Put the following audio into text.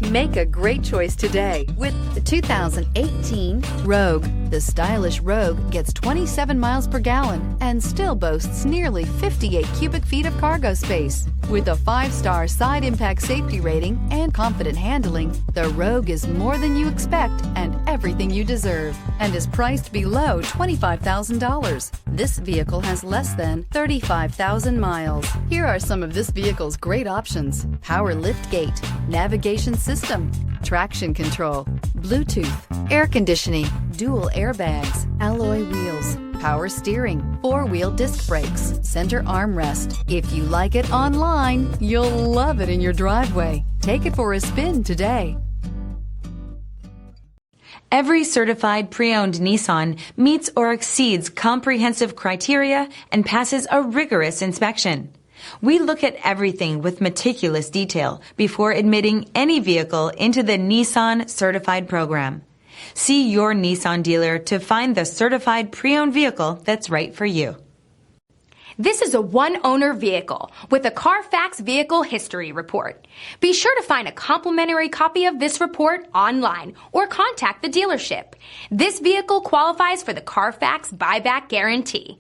Make a great choice today with the 2018 Rogue. The stylish Rogue gets 27 miles per gallon and still boasts nearly 58 cubic feet of cargo space. With a 5-star side impact safety rating and confident handling, the Rogue is more than you expect and everything you deserve, and is priced below $25,000. This vehicle has less than 35,000 miles. Here are some of this vehicle's great options: power lift gate, navigation system, traction control, Bluetooth, air conditioning, dual airbags, alloy wheels, power steering, 4-wheel disc brakes, center armrest. If you like it online, you'll love it in your driveway. Take it for a spin today. Every certified pre-owned Nissan meets or exceeds comprehensive criteria and passes a rigorous inspection. We look at everything with meticulous detail before admitting any vehicle into the Nissan Certified Program. See your Nissan dealer to find the certified pre-owned vehicle that's right for you. This is a one-owner vehicle with a Carfax Vehicle History Report. Be sure to find a complimentary copy of this report online or contact the dealership. This vehicle qualifies for the Carfax Buyback Guarantee.